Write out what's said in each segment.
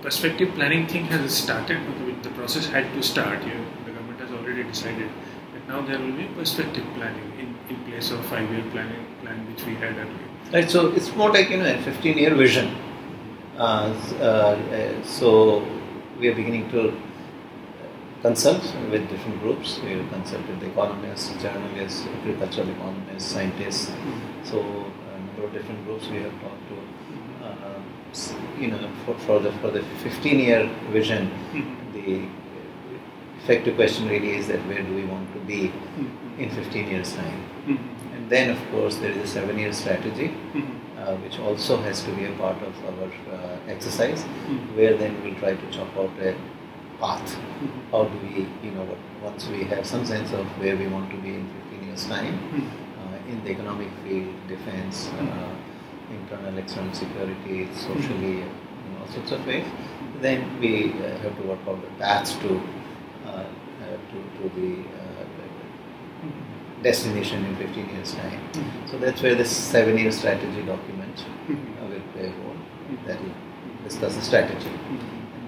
perspective planning thing has started. The process had to start. The government has already decided that now there will be perspective planning in place of 5-year plan which we had earlier. Right. So it's more like a 15-year vision. So we are beginning to consult with different groups. We have consulted the economists, journalists, agricultural economists, scientists. So a number of different groups we have talked to. For the 15-year vision, the effective question really is that where do we want to be in 15 years' time? And then, of course, there is a 7-year strategy, which also has to be a part of our exercise, where then we'll try to chalk out a path. How do we, once we have some sense of where we want to be in 15 years' time, in the economic field, defense, internal, external security, socially, in all sorts of ways, then we have to work out the paths to the destination in 15 years' time. So that's where this 7-year strategy document will play a role. That will discuss the strategy.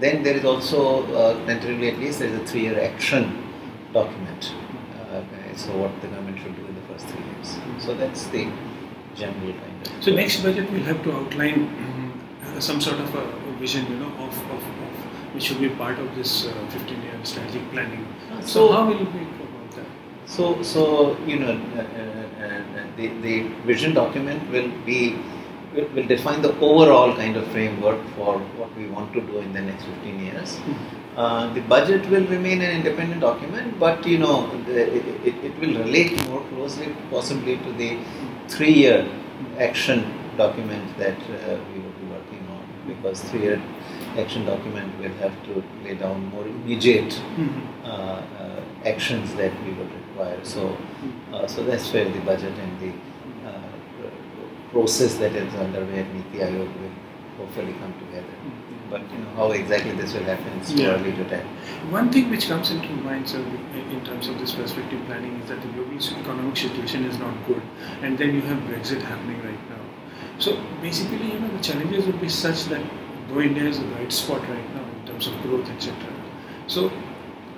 Then there is also, tentatively at least, there is a 3-year action document. So what the government should do in the first 3 years. So that's the general kind of. So next budget we'll have to outline some sort of a vision, of which should be part of this 15-year strategic planning. So how will we go about that? So the vision document will define the overall kind of framework for what we want to do in the next 15 years. The budget will remain an independent document, but it will relate more closely, possibly, to the 3-year action document that we will be working on, because 3-year action document will have to lay down more immediate actions that we would require. So that's where the budget and the process that is underway at NITI Aayog will hopefully come together. But how exactly this will happen is too early to tell. One thing which comes into mind, sir, in terms of this perspective planning, is that the global economic situation is not good, and then you have Brexit happening right now. So basically, the challenges will be such that though India is a bright spot right now in terms of growth, etc. So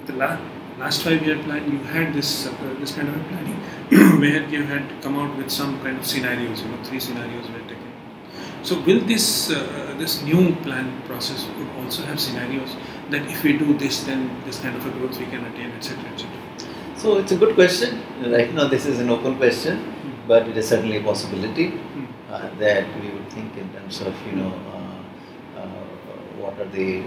the last 5-year plan, you had this kind of a planning where you had come out with some kind of scenarios. 3 scenarios were taken. So will this new plan process would also have scenarios that if we do this, then this kind of a growth we can attain, etc., etc. So it's a good question. Right now, this is an open question, but it is certainly a possibility that we would think in terms of what are the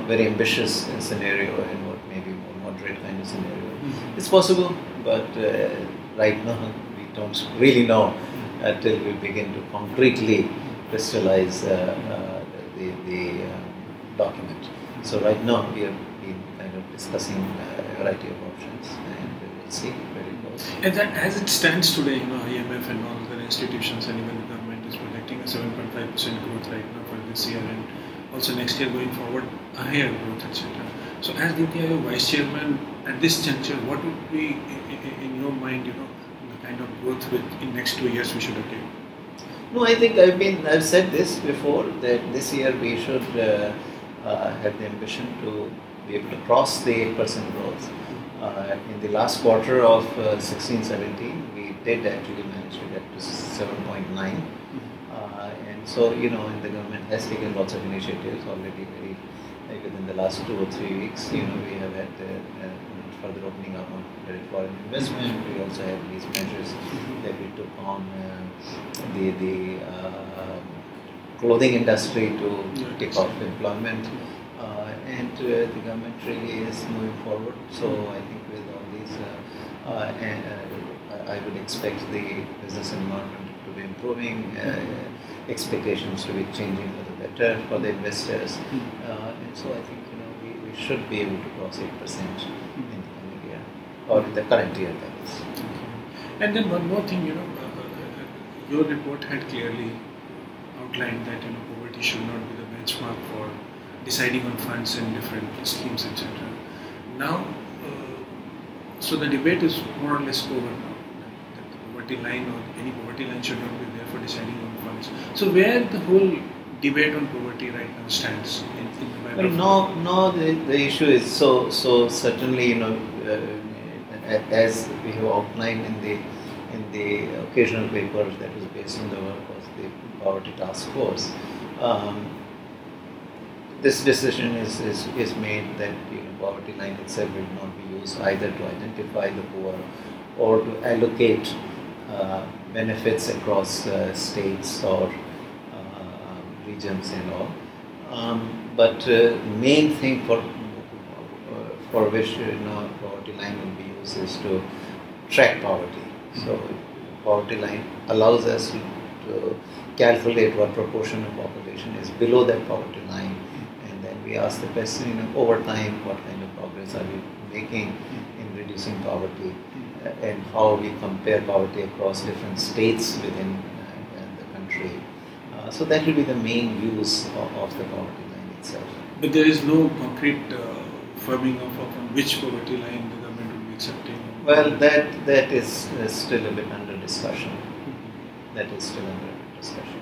very ambitious scenario and what may be more moderate kind of scenario. It's possible, but right now we don't really know until we begin to concretely crystallize the document. So right now we have been kind of discussing a variety of options, and we'll see where it goes. And that, as it stands today, IMF and all other institutions and even the government is projecting a 7.5% growth right now for this year, and also next year going forward a higher growth, etc. So as NITI Aayog Vice Chairman, at this juncture, what would be in your mind, the kind of growth in next 2 years we should attain? No, I think I've said this before, that this year we should have the ambition to be able to cross the 8% growth. In the last quarter of 16-17, we did actually manage to get to 7.9. And so, and the government has taken lots of initiatives already within the last 2 or 3 weeks. We have had further opening up on credit foreign investment. We also have these measures that we took on the clothing industry to take off employment. And the government really is moving forward. So I think with all these, I would expect the business environment to be improving, expectations to be changing for the better for the investors. And so I think we should be able to cross 8% in the coming year, or in the current year, that is. Okay. And then one more thing, your report had clearly outlined that poverty should not be the benchmark for deciding on funds and different schemes, etc. Now, so the debate is more or less over now. That the poverty line or any poverty line should not be there for deciding on funds. So where the whole debate on poverty right now stands in the matter of no. The issue is so certainly as we have outlined in the occasional paper that was based on the work of the Poverty Task Force. This decision is made that poverty line itself will not be used either to identify the poor or to allocate benefits across states or regions and all. But main thing for which poverty line will be used is to track poverty. So poverty line allows us to calculate what proportion of population is below that poverty line, and then we ask the question, over time, what kind of progress are we making in reducing poverty, and how we compare poverty across different states within the country. So that will be the main use of the poverty line itself. But there is no concrete firming of on which poverty line the government will be accepting. Well, that is still a bit under discussion. That is still under discussion.